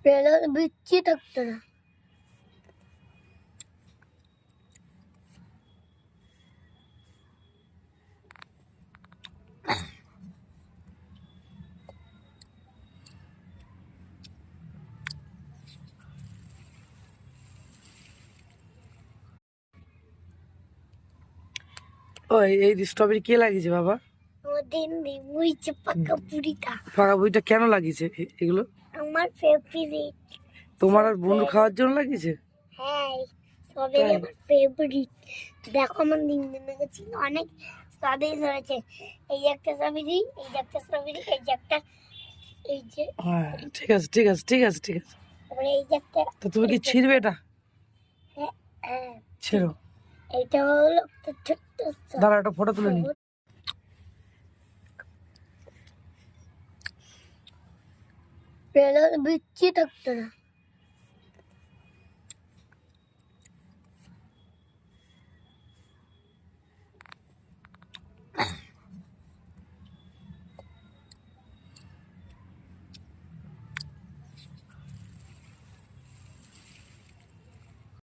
Pillar বিচ্ছি থাকতো না। ওই এই স্ট্রবেরি কে লাগিয়েছে বাবা? আমার দিন বুঝছে পাকা পুরিটা। পাকা বইটা কেন লাগিয়েছে এগুলো? আমার ফেভারিট। তোমার আর বন্ধু খাওয়ার জন্য লাগিয়েছে? হ্যাঁ, স্ট্রবেরি আমার ফেভারিট। দেখো আমার দিন গেছি অনেক স্ট্রবেরি ধরেছে। এই একটা স্ট্রবেরি, এই যে একটা স্ট্রবেরি, এই যে একটা, এই যে হ্যাঁ ঠিক আছে ঠিক আছে ঠিক আছে ঠিক আছে। তারপরে এই যে একটা। তো তুমি কি ছিঁড়বে এটা? হ্যাঁ হ্যাঁ, ছেড়ো। এটা হলো একটা ছোট্ট দাঁড়া একটা ফটো তুলে নি। পেলার বিচ্ছি থাকতো না।